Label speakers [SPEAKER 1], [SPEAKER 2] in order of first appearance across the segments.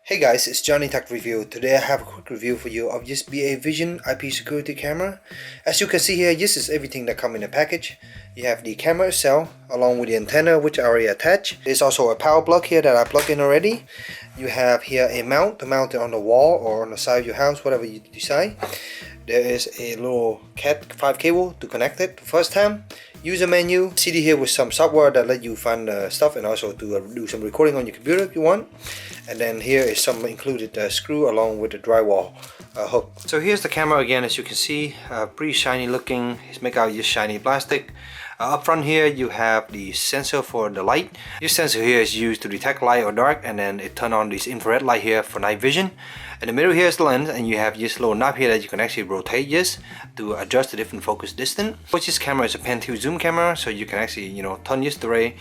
[SPEAKER 1] Hey guys, it's Johnny Tech Review. Today I have a quick review for you of this BA Vision IP security camera. As you can see here, this is everything that comes in the package. You have the camera itself, along with the antenna which I already attached. There's also a power plug here that I plugged in already. You have here a mount to mount it on the wall or on the side of your house, whatever you decide. There is a little Cat 5 cable to connect it the first time. User menu, CD here with some software that let you find stuff and also to do some recording on your computer if you want. And then here is some included screw along with the drywall hook. So here's the camera again, as you can see, pretty shiny looking. It's made out of just shiny plastic. Up front here you have the sensor for the light. This sensor here is used to detect light or dark, and then it turns on this infrared light here for night vision. In the middle here is the lens, and you have this little knob here that you can actually rotate this to adjust the different focus distance. Which this camera is a Pen 2 zoom camera, so you can actually turn this array.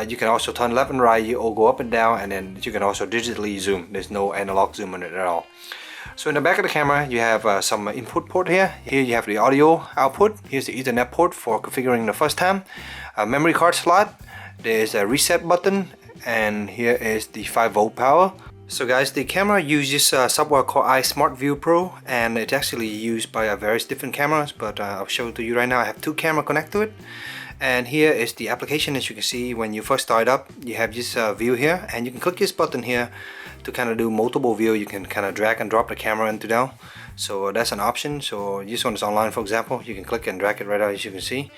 [SPEAKER 1] You can also turn left and right, or go up and down, and then you can also digitally zoom. There's no analog zoom on it at all. So in the back of the camera you have some input port here. Here you have the audio output. Here's the Ethernet port for configuring the first time. A memory card slot. There's a reset button, and here is the 5-volt power. So guys, the camera uses software called iSmartView Pro, and it's actually used by various different cameras, but I'll show it to you right now. I have two cameras connected to it. And here is the application. As you can see, when you first start up, you have this view here, and you can click this button here to kind of do multiple view. You can kind of drag and drop the camera into down, so that's an option. So this one is online, for example. You can click and drag it right out, as you can see,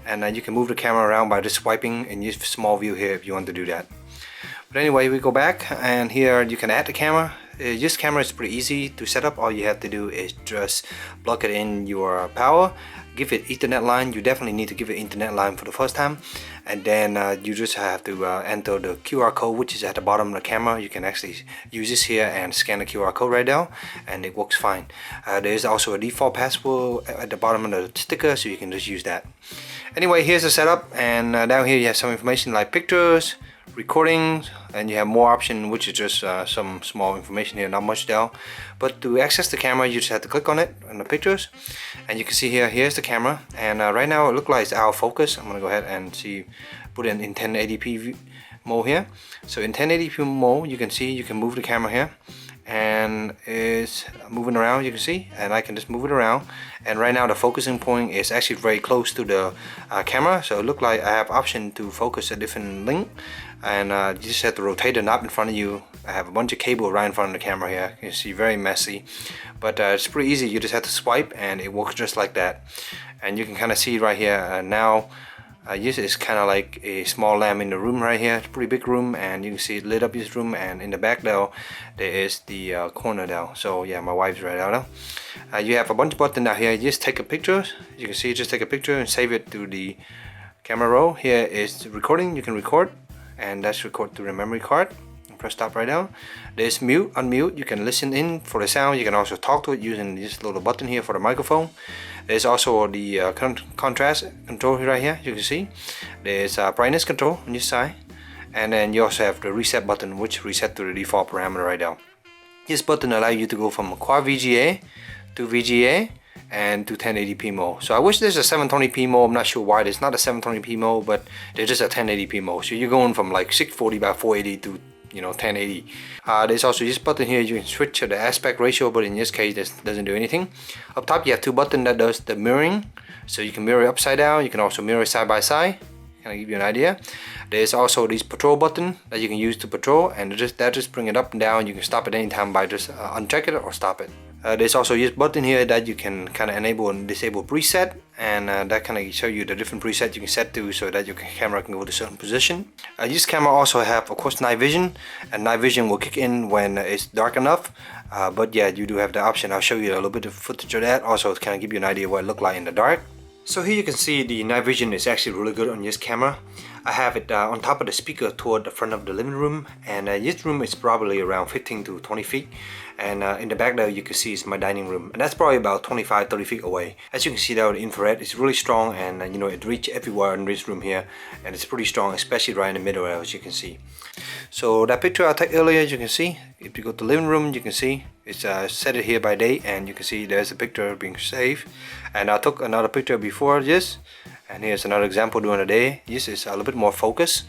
[SPEAKER 1] and you can move the camera around by just swiping in this small view here if you want to do that. But anyway, we go back, and here you can add the camera. This camera is pretty easy to set up. All you have to do is just plug it in your power, give it Ethernet line. You definitely need to give it Ethernet line for the first time, and then you just have to enter the QR code, which is at the bottom of the camera. You can actually use this here and scan the QR code right now, and it works fine. There is also a default password at the bottom of the sticker, so you can just use that. Anyway, here's the setup, and down here you have some information like pictures, recordings, and you have more option, which is just some small information here, not much there. But to access the camera, you just have to click on it on the pictures, and you can see here's the camera, and right now it looks like it's out of focus. I'm gonna go ahead and put it in 1080p mode here. So in 1080p mode, you can see you can move the camera here, and it's moving around, you can see, and I can just move it around, and right now the focusing point is actually very close to the camera, so it looks like I have option to focus a different length, and you just have to rotate the knob in front of you. I have a bunch of cable right in front of the camera here. You see, very messy, but it's pretty easy. You just have to swipe and it works just like that. And you can kind of see right here now, this is kind of like a small lamp in the room right here. It's a pretty big room, and you can see it lit up this room, and in the back though there is the corner though. So yeah, my wife's right out now. You have a bunch of buttons down here. You just take a picture. You can see, just take a picture and save it to the camera roll. Here is recording. You can record, and that's record to the memory card. Press stop right now. There's mute, unmute. You can listen in for the sound. You can also talk to it using this little button here for the microphone. There's also the contrast control right here. You can see there's brightness control on this side, and then you also have the reset button, which reset to the default parameter right now. This button allows you to go from quad VGA to VGA and to 1080p mode. So I wish there's a 720p mode. I'm not sure why there's not a 720p mode, but there's just a 1080p mode. So you're going from like 640 by 480 to 1080. There's also this button here. You can switch to the aspect ratio, but in this case this doesn't do anything. Up top you have two buttons that does the mirroring, so you can mirror upside down. You can also mirror side by side. Kind of give you an idea. There's also this patrol button that you can use to patrol, and that just bring it up and down. You can stop it anytime by just uncheck it or stop it. There's also this button here that you can kind of enable and disable preset, and that kind of show you the different presets you can set to, so that your camera can go to a certain position. This camera also have, of course, night vision, and night vision will kick in when it's dark enough. But yeah, you do have the option. I'll show you a little bit of footage of that. Also, to kind of give you an idea what it looks like in the dark. So here you can see the night vision is actually really good on this camera. I have it on top of the speaker toward the front of the living room, and this room is probably around 15 to 20 feet. And in the back there you can see is my dining room, and that's probably about 25-30 feet away. As you can see there, the infrared is really strong, and it reaches everywhere in this room here, and it's pretty strong, especially right in the middle, as you can see. So that picture I took earlier, as you can see, if you go to the living room, you can see it's set it here by date, and you can see there's a picture being saved. And I took another picture before this, and here's another example during the day. This is a little bit more focused.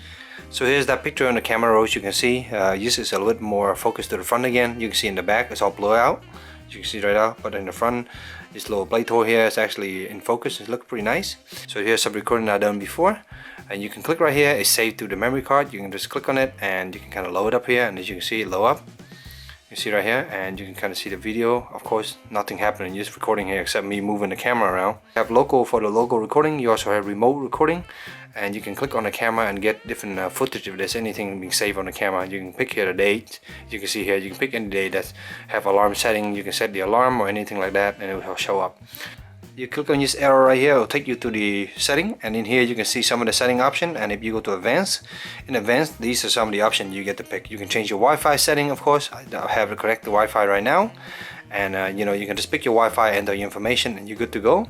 [SPEAKER 1] So here's that picture on the camera roll. As you can see, this is a little bit more focused to the front again. You can see in the back it's all blurred out, as you can see right out, but in the front this little blade hole here is actually in focus. It looks pretty nice. So here's some recording I've done before, and you can click right here. It's saved to the memory card. You can just click on it and you can kind of load it up here, and as you can see it load up. You see right here, and you can kind of see the video. Of course, nothing happening, just recording here except me moving the camera around. You have local for the local recording. You also have remote recording, and you can click on the camera and get different footage if there's anything being saved on the camera. You can pick here the date. You can see here, you can pick any day that have alarm setting. You can set the alarm or anything like that, and it will show up. You click on this arrow right here, it will take you to the setting, and in here you can see some of the setting option. And if you go to advanced, in advanced these are some of the options you get to pick. You can change your Wi-Fi setting, of course. I have to connect the Wi-Fi right now, and you know, you can just pick your Wi-Fi, enter your information, and you're good to go.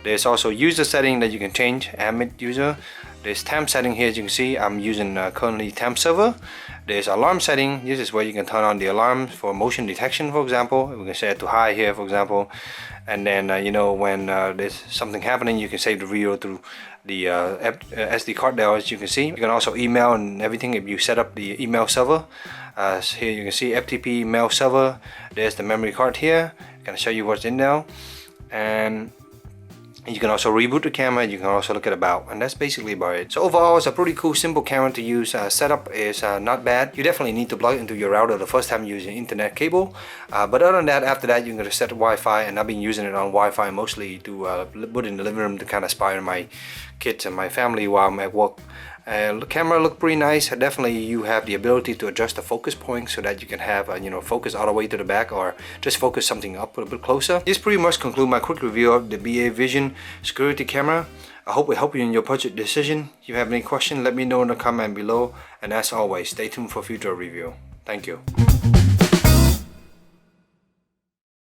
[SPEAKER 1] There's also user setting that you can change, Amit user. There's temp setting here, as you can see I'm using currently temp server. There's alarm setting. This is where you can turn on the alarm for motion detection, for example. We can set it to high here, for example. And then you know, when there's something happening, you can save the video through the SD card there, as you can see. You can also email and everything if you set up the email server. So here you can see FTP mail server. There's the memory card here. I'm gonna show you what's in there. And you can also reboot the camera. You can also look at about, and that's basically about it. So overall, it's a pretty cool, simple camera to use. Setup is not bad. You definitely need to plug it into your router the first time using internet cable. But other than that, after that, you're gonna set the Wi-Fi, and I've been using it on Wi-Fi mostly to put in the living room to kind of inspire my kids and my family while I'm at work. The camera look pretty nice. Definitely you have the ability to adjust the focus point so that you can have you know, focus all the way to the back, or just focus something up a bit closer. This pretty much concludes my quick review of the BA Vision security camera. I hope it helped you in your purchase decision. If you have any questions, let me know in the comment below, and as always, stay tuned for future review. Thank you.